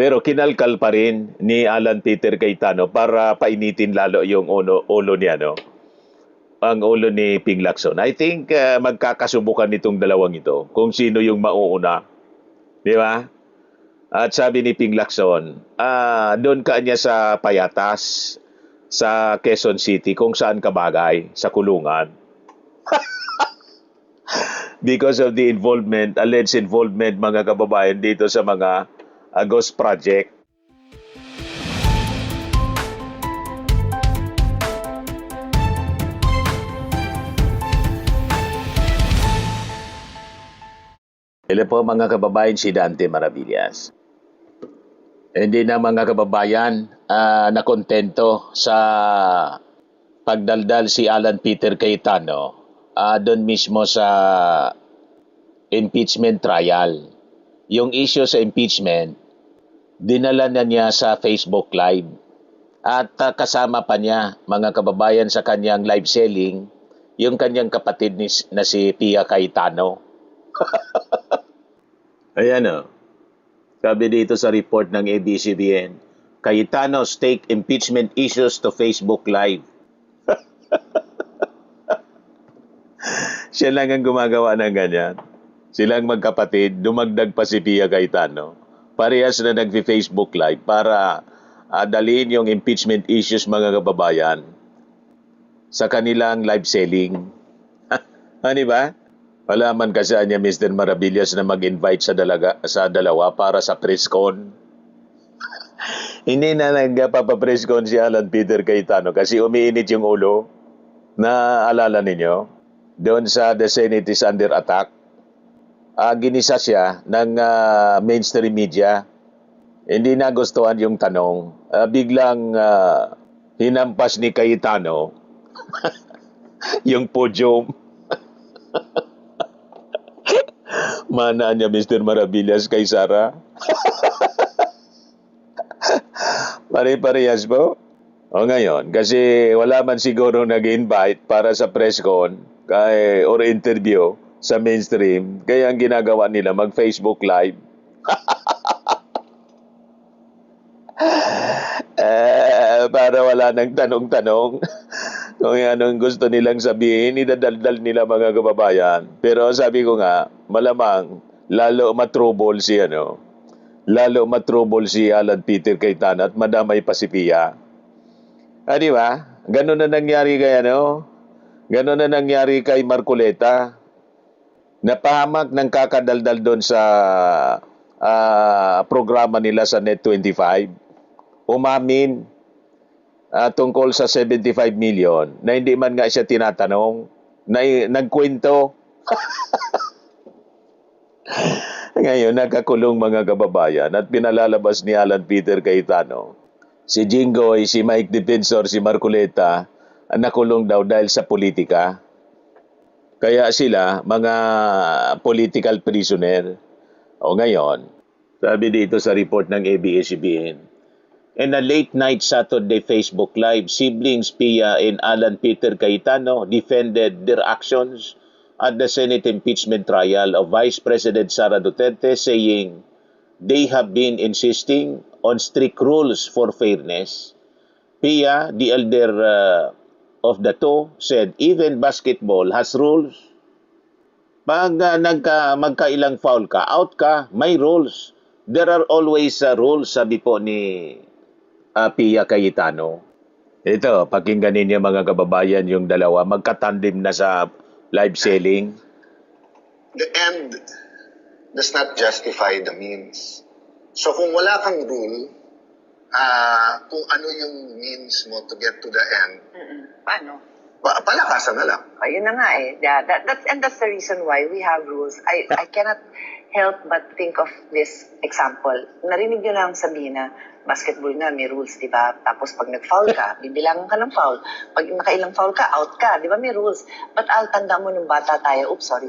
Pero kinalkal pa rin ni Alan Peter Cayetano para painitin lalo yung ulo niya, no? Ang ulo ni Ping Lacson. I think magkakasubukan itong dalawang ito kung sino yung mauuna. Di ba? At sabi ni Ping Lacson, doon ka niya sa Payatas, sa Quezon City, kung saan ka bagay, sa kulungan. Because of the alleged involvement mga kababayan dito sa mga Ghost Project. Hello po mga kababayan, si Dante Maravillas. Hindi na mga kababayan nakontento sa pagdaldal si Alan Peter Cayetano doon mismo sa impeachment trial. Yung issue sa impeachment, dinala na niya sa Facebook Live. At kasama pa niya, mga kababayan, sa kanyang live selling, yung kanyang kapatid na si Pia Cayetano. Ayan o. Sabi dito sa report ng ABS-CBN, Cayetano's take impeachment issues to Facebook Live. Siya lang ang gumagawa ng ganyan. Silang magkapatid, dumagdag pa si Pia Cayetano. Parehas na nag-Facebook Live para dalhin yung impeachment issues mga kababayan sa kanilang live selling. Ano ba? Wala man kasi niya Mr. Maravillas na mag-invite sa dalawa para sa press con. Hindi na nagpapapress con si Alan Peter Cayetano kasi umiinit yung ulo. Naalala ninyo? Doon sa The Senate is under attack. Ginisa siya ng mainstream media. Hindi nagustuhan yung tanong. Biglang hinampas ni Cayetano yung podium. Mana niya Mr. Maravillas kay Sara. Pare-parehas po. O ngayon, kasi wala man siguro nag-invite para sa press con or interview sa mainstream, kaya ang ginagawa nila mag-Facebook Live. Para wala nang tanong-tanong. Kung anong gusto nilang sabihin, idadaldal nila mga kababayan. Pero sabi ko nga, malamang lalo matrubol si Alan Peter Cayetano at madamay pa si Pia. Di ba? Ganun na nangyari Ganun na nangyari kay Marcoleta. Napahamak ng kakadaldal doon sa programa nila sa Net25. Umamin tungkol sa 75 million na hindi man nga siya tinatanong, nagkwento. Ngayon, nakakulong mga kababayan at pinalalabas ni Alan Peter Cayetano. Si Jinggoy, si Mike Defensor, si Marcoleta, nakulong daw dahil sa politika. Kaya sila, mga political prisoner. O ngayon, sabi dito sa report ng ABS-CBN, in a late-night Saturday Facebook Live, siblings Pia and Alan Peter Cayetano defended their actions at the Senate impeachment trial of Vice President Sara Duterte, saying they have been insisting on strict rules for fairness. Pia, the elder of the two, said even basketball has rules. Pag magkailang foul ka, out ka, may rules. There are always rules, sabi po ni Pia Cayetano. Ito, pakinggan ninyo mga kababayan yung dalawa. Magkatandim na sa live selling. The end does not justify the means. So kung wala kang rule, kung ano yung means mo to get to the end, paano? Palakasan na lang. Ayun na nga eh. Yeah, that's the reason why we have rules. I cannot help but think of this example. Narinig nyo lang sabihin na basketball nga, may rules, di ba? Tapos pag nag-foul ka, bibilangan ka ng foul. Pag nakailang foul ka, out ka, di ba? May rules. But tanda mo nung bata tayo, sorry.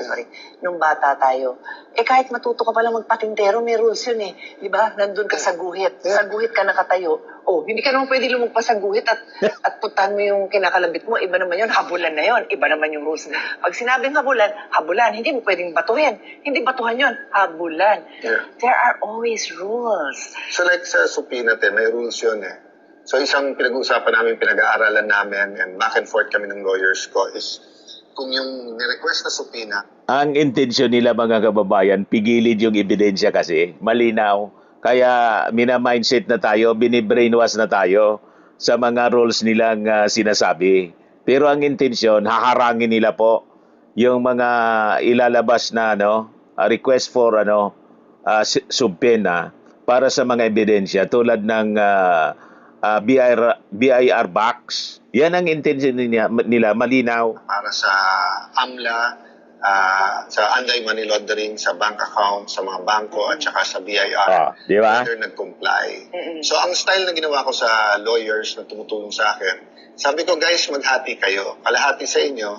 Nung bata tayo, kahit matuto ka palang magpatintero, may rules yun eh. Di ba? Nandun ka sa guhit. Sa guhit ka nakatayo. Hindi ka naman pwede lumagpas sa guhit at puntahan mo yung kinakalabit mo. Iba naman yun, habulan na yun. Iba naman yung rules. Pag sinabing habulan, habulan. Hindi mo pwedeng batuhin. Hindi batuhan yun, habulan. Yeah. There are always rules. So like sa supina, may rules yun eh. So isang pinag-uusapan namin, pinag-aaralan namin, and back and forth kami ng lawyers ko is kung yung ni-request na supina. Ang intensyon nila mga kababayan, pigilin yung ebidensya kasi, malinaw. Kaya mina-mindset na tayo, bini-brainwash na tayo sa mga rules nilang sinasabi. Pero ang intensyon, haharangin nila po yung mga ilalabas na request for subpoena para sa mga ebidensya tulad ng BIR box. Yan ang intensyon nila, malinaw. Para sa AMLA, sa anti-money laundering, sa bank account, sa mga bangko, at saka sa BIR. Di ba? Whether nag-comply. So, ang style na ginawa ko sa lawyers na tumutulong sa akin, sabi ko, guys, maghati kayo. Kalahati sa inyo,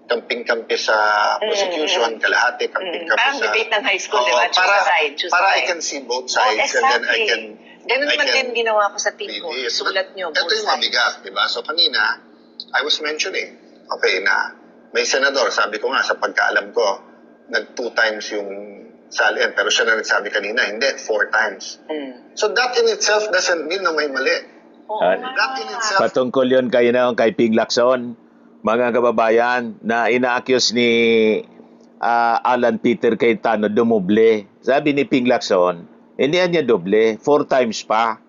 kamping-kampi sa prosecution, kalahati, kamping-kampi Parang sa... debate ng high school, di ba? Choose Para a I side. can see both sides, exactly. and then I can... Ganun naman din ginawa ko sa team ko. read it. Sulat nyo, Ito both yung sides. mabigat, di ba? So, kanina, I was mentioning, okay, na may senador, sabi ko nga, sa pagkaalam ko, nag 2 times yung salin, pero siya na nagsabi kanina, hindi, 4 times. So that in itself doesn't mean na may mali. That in itself... Patungkol yun kay Ping Lacson, mga kababayan, na ina-accuse ni Alan Peter Cayetano dumoble. Sabi ni Ping Lacson, hindi niya doble, 4 times pa.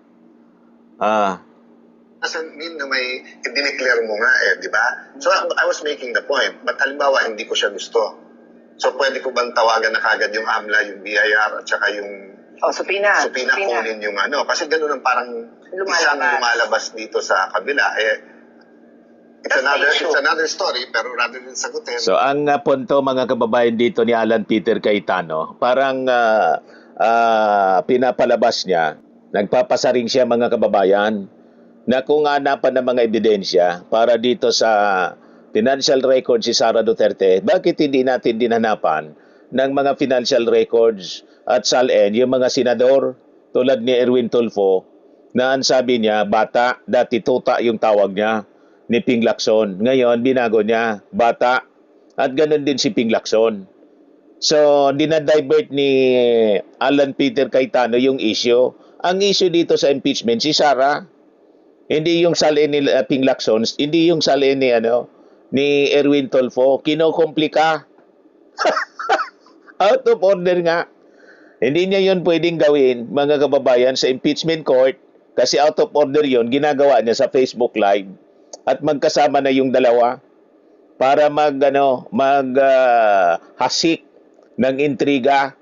doesn't mean na may i-declare mo nga di ba? So I was making the point. But halimbawa, hindi ko siya gusto. So pwede ko bang tawagan na kagad yung AMLA, yung BIR, at saka yung supina. kunin yung Kasi ganun ang parang isang lumalabas dito sa kabila. It's another story, pero rather than sagutin. So ang punto mga kababayan dito ni Alan Peter Cayetano, parang pinapalabas niya, nagpapasaring siya mga kababayan, na kung hanapan ng mga ebidensya para dito sa financial record si Sara Duterte, bakit hindi natin dinhanapan ng mga financial records at SALN yung mga senador tulad ni Erwin Tulfo na ang sabi niya, bata, dati tuta yung tawag niya ni Ping Lacson. Ngayon, binago niya, bata. At ganun din si Ping Lacson. So, dinadivert ni Alan Peter Cayetano yung issue. Ang issue dito sa impeachment, si Sara. Hindi yung salin ni Ping Lacson, hindi yung salin ni Erwin Tulfo, kinokomplika. Out of order nga. Hindi niya yun pwedeng gawin, mga kababayan, sa impeachment court kasi out of order yun, ginagawa niya sa Facebook Live at magkasama na yung dalawa para hasik ng intriga.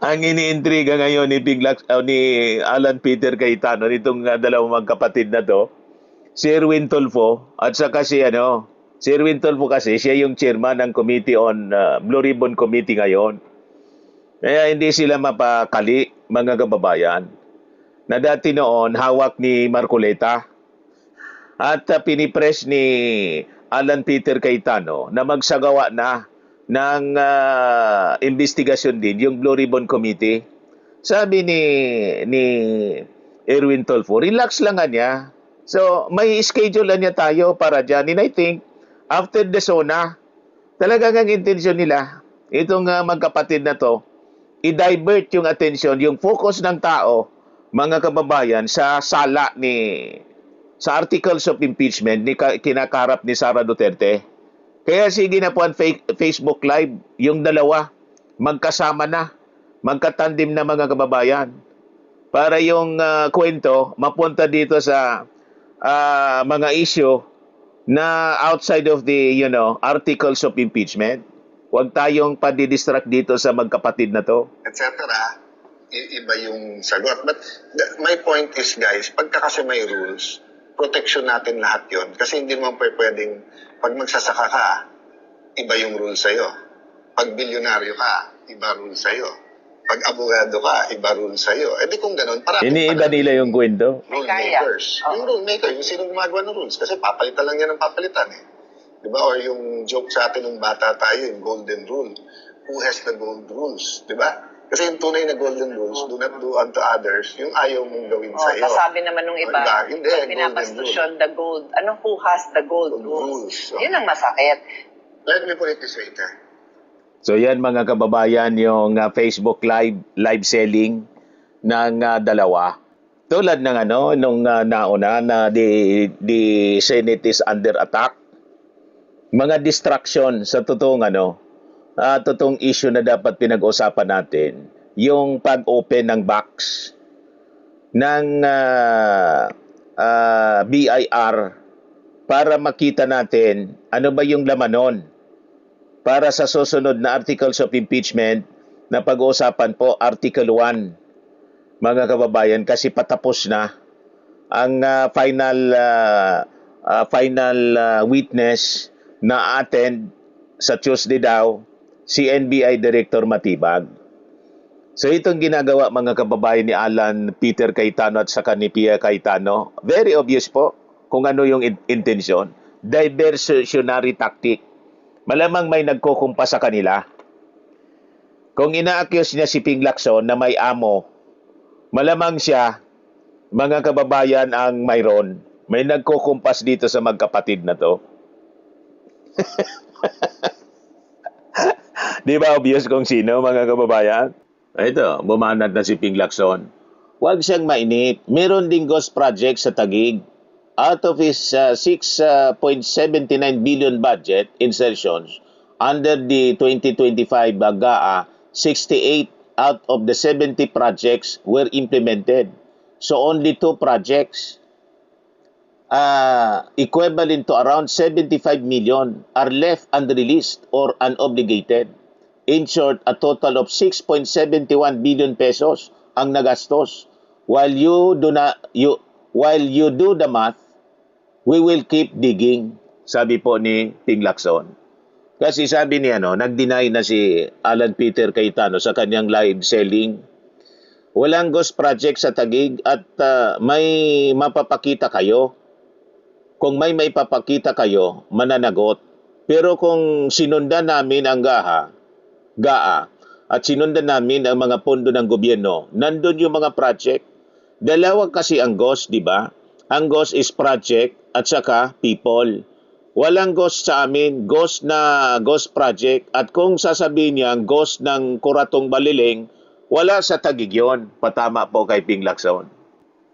Ang iniintriga ngayon ni Alan Peter Cayetano nitong dalawang magkapatid na to, si Erwin Tulfo at saka si Erwin Tulfo kasi siya yung chairman ng Committee on Blue Ribbon Committee ngayon. Kaya hindi sila mapakali, mga kababayan, na dati noon hawak ni Marcoleta at pinipress ni Alan Peter Cayetano na magsagawa na ng investigasyon din yung Blue Ribbon Committee. Sabi ni Erwin Tulfo, relax lang niya. So, may schedule niya tayo para dyan. And I think, after the SONA, talagang ang intensyon nila, itong magkapatid na to, i-divert yung attention, yung focus ng tao, mga kababayan, sa sa articles of impeachment ni kinakarap ni Sara Duterte. Kaya sige na po ang Facebook Live, yung dalawa, magkasama na, magkatandim na mga kababayan. Para yung kwento, mapunta dito sa mga issue na outside of the, articles of impeachment. Huwag tayong padidistract dito sa magkapatid na to. Etc. Iba yung sagot. But my point is, guys, pagka kasi may rules, protection natin lahat yon. Kasi hindi mo pwedeng, pag magsasaka ka, iba yung rule sa'yo. Pag bilyonaryo ka, iba rule sa'yo. Pag abogado ka, iba rule sa'yo. Eh di kung ganun, Iniiba nila yung kwento. rule Kaya. makers. Oo. Yung rule maker, yung sino gumagawa ng rules. Kasi papalitan lang yan ng papalitan eh. Di ba? Or yung joke sa atin nung bata tayo, yung golden rule. Who has the gold rules? Di ba? Kasi yung tunay na golden rules, do not do unto others, yung ayaw mong gawin sa'yo. Tapos sabi naman nung iba, Hindi, pag golden pinapastos rule. yun, the gold, who has the gold Gold rules? rules, Yun ang masakit. Let me put it this way, Ter. So yan mga kababayan, yung Facebook live selling ng dalawa. Tulad ng nung nauna na the Senate is under attack. Mga distraction sa totoong totoong issue na dapat pinag-usapan natin, yung pag-open ng box ng BIR para makita natin ano ba yung laman nun para sa susunod na articles of impeachment na pag-uusapan po Article 1, mga kababayan, kasi patapos na ang final witness na attend sa Tuesday daw, si NBI Director Matibag. So itong ginagawa mga kababayan ni Alan Peter Cayetano at saka ni Pia Cayetano, very obvious po kung ano yung intention. Diversionary tactic. Malamang may nagkukumpa sa kanila. Kung ina-accuse niya si Ping Lacson na may amo, malamang siya, mga kababayan, ang mayroon. May nagkukumpas dito sa magkapatid na to. Di ba obvious kung sino, mga kababayan? Ito, bumanat na si Ping Lacson. Huwag siyang mainip. Meron ding ghost project sa Taguig. Out of his 6.79 billion budget insertions under the 2025 GAA, 68 out of the 70 projects were implemented. So only 2 projects, equivalent to around 75 million, are left unreleased or unobligated. In short, a total of 6.71 billion pesos ang nagastos. While you do the math, we will keep digging, sabi po ni Ping Lacson. Kasi sabi niya, nag-deny na si Alan Peter Cayetano sa kanyang live selling. Walang ghost project sa Taguig at may mapapakita kayo. Kung may maipapakita kayo, mananagot. Pero kung sinundan namin ang GAA, at sinundan namin ang mga pondo ng gobyerno, nandun yung mga project. Dalawa kasi ang ghost, di ba? Ang ghost is project at saka people. Walang ghost sa amin, ghost na ghost project. At kung sasabihin niya ang ghost ng Kuratong Baliling, wala sa Taguig yun. Patama po kay Ping Lacson.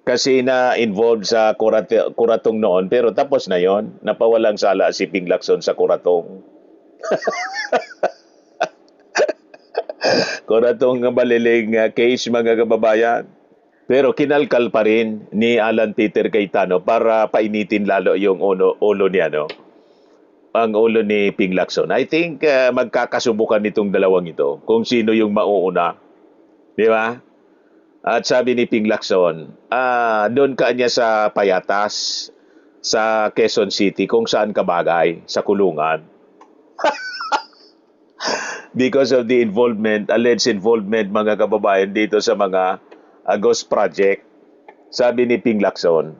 Kasi na-involved sa Kuratong noon, pero tapos na yon. Napawalang sala si Ping Lacson sa Kuratong. Kuratong Baliling case, mga kababayan. Pero kinalkal pa rin ni Alan Peter Cayetano para painitin lalo yung ulo niya, ang ulo ni Ping Lacson. I think magkakasubukan itong dalawang ito kung sino yung mauuna. Di ba? At sabi ni Ping Lacson, doon ka niya sa Payatas, sa Quezon City, kung saan ka bagay, sa kulungan. Because of the alleged involvement, mga kababayan, dito sa mga ghost project, sabi ni Ping Lacson.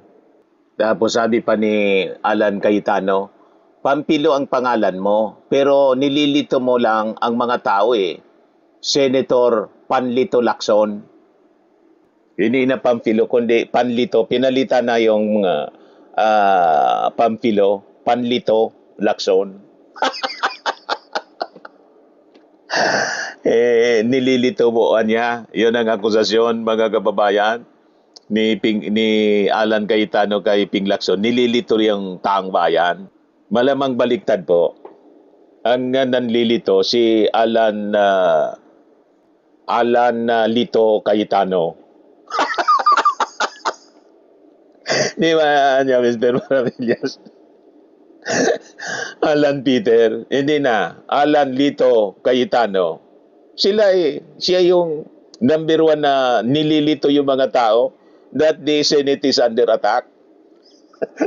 Tapos sabi pa ni Alan Cayetano, Pampilo ang pangalan mo, pero nililito mo lang ang mga tao Senator Panlito Lacson. Hindi na Pampilo, kundi Panlito. Pinalitan na yung Pampilo, Panlito Lacson. Nililito mo niya. Yun ang akusasyon, mga kababayan, ni Alan Cayetano kay Ping Lacson. Nililito yung taang bayan. Malamang baliktad po. Ang nanlilito si Alan Lito Cayetano. Di ba niya, Mr. Maravillas? Alan Peter, hindi na. Alan Lito Cayetano. Siya yung number 1 na nililito yung mga tao that the Senate is under attack.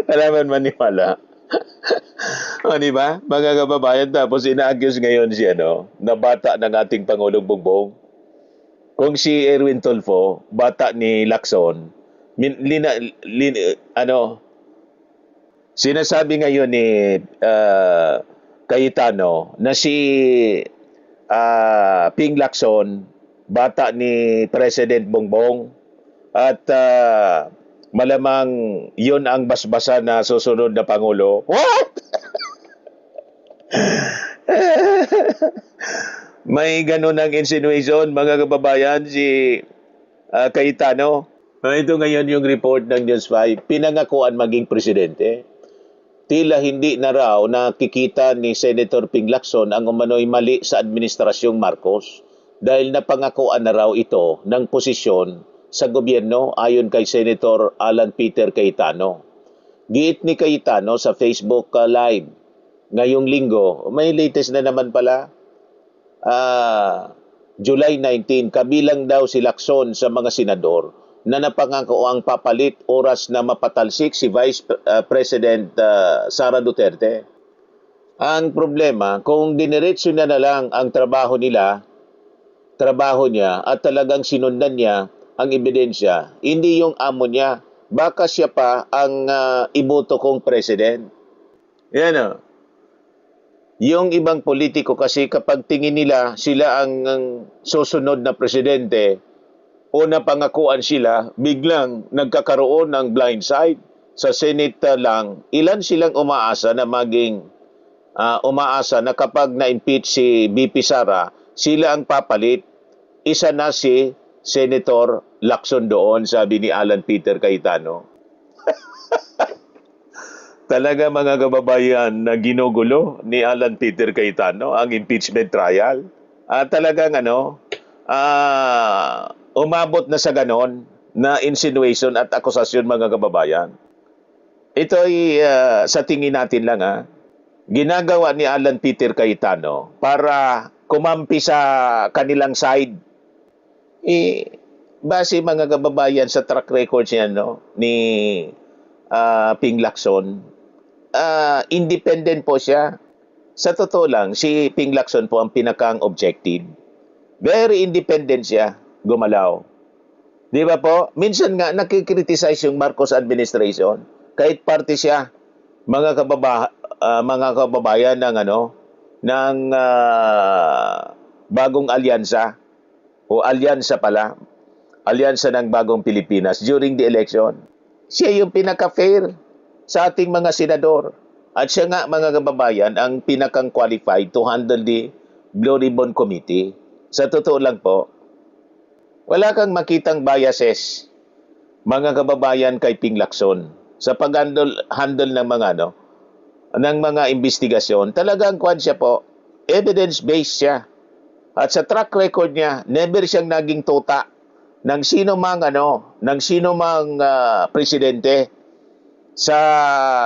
Alaman maniwala. O, di ba? Mga kababayan, tapos ina-accuse ngayon si na bata ng ating Pangulong Bongbong. kung si Erwin Tulfo, bata ni Lacson, sinasabi ngayon ni Cayetano na si Ping Lacson, bata ni President Bongbong, at malamang yun ang basbasa na susunod na Pangulo. What? May ganun ang insinuation, mga kababayan, si Cayetano. Ito ngayon yung report ng News 5, pinangakuan maging presidente. Tila hindi na raw nakikita ni Senator Ping Lacson ang umano'y mali sa administrasyong Marcos dahil napangakuan na raw ito ng posisyon sa gobyerno ayon kay Senator Alan Peter Cayetano. Giit ni Cayetano sa Facebook Live ngayong linggo, may latest na naman pala, July 19, kabilang daw si Lacson sa mga senador na napangako ang papalit oras na mapatalsik si Vice President Sara Duterte. Ang problema, kung diniretso na lang ang trabaho niya at talagang sinundan niya ang ebidensya, hindi yung amo niya, baka siya pa ang iboto kong president. Yan o. Yung ibang politiko kasi kapag tingin nila sila ang susunod na presidente o napangakuan sila, biglang nagkakaroon ng blind side. Sa Senate lang, ilan silang umaasa na kapag na-impeach si BP Sara, sila ang papalit. Isa na si Senator Lacson doon, sabi ni Alan Peter Cayetano. Talaga mga kababayan na ginugulo ni Alan Peter Cayetano ang impeachment trial. Talagang umabot na sa ganon na insinuation at akusasyon, mga kababayan. Ito ay sa tingin natin lang ginagawa ni Alan Peter Cayetano para kumampi sa kanilang side. Base mga kababayan sa track record niya ni Ping Lacson, independent po siya. Sa totoo lang, si Ping Lacson po ang pinakang objective. Very independent siya, gumalaw. Di ba po? Minsan nga nakikriticize yung Marcos administration. Kahit party siya, mga kababayan ng bagong alyansa o alyansa pala. Alyansa ng Bagong Pilipinas during the election. Siya yung pinaka-fair sa ating mga senador. At siya nga, mga kababayan, ang pinakang qualified to handle the Blue Ribbon Committee. Sa totoo lang po, wala kang makitang biases, mga kababayan, kay Ping Lacson sa pag-handle ng mga investigasyon. Talagang siya po, evidence-based siya. At sa track record niya, never siyang naging tuta ng sino mang presidente. Sa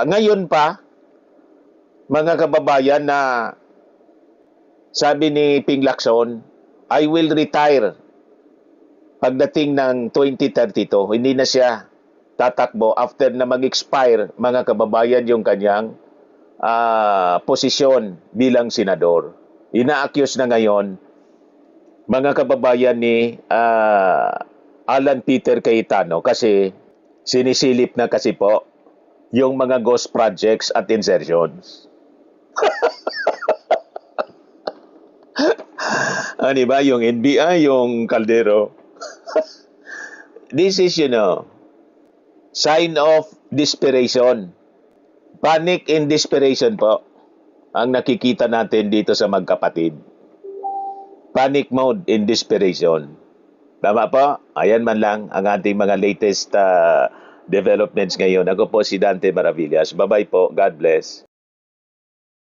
ngayon pa, mga kababayan, na sabi ni Ping Lacson, I will retire pagdating ng 2032. Hindi na siya tatakbo after na mag-expire, mga kababayan, yung kanyang posisyon bilang senador. Ina-accuse na ngayon, mga kababayan, ni Alan Peter Cayetano kasi sinisilip na kasi po yung mga ghost projects at insertions. Ano ba? Yung NBI, yung Caldero. This is, sign of desperation. Panic and desperation po ang nakikita natin dito sa magkapatid. Panic mode in desperation. Tama po? Ayan man lang ang ating mga latest developments ngayon. Ako po si Dante Maravillas. Bye-bye po. God bless.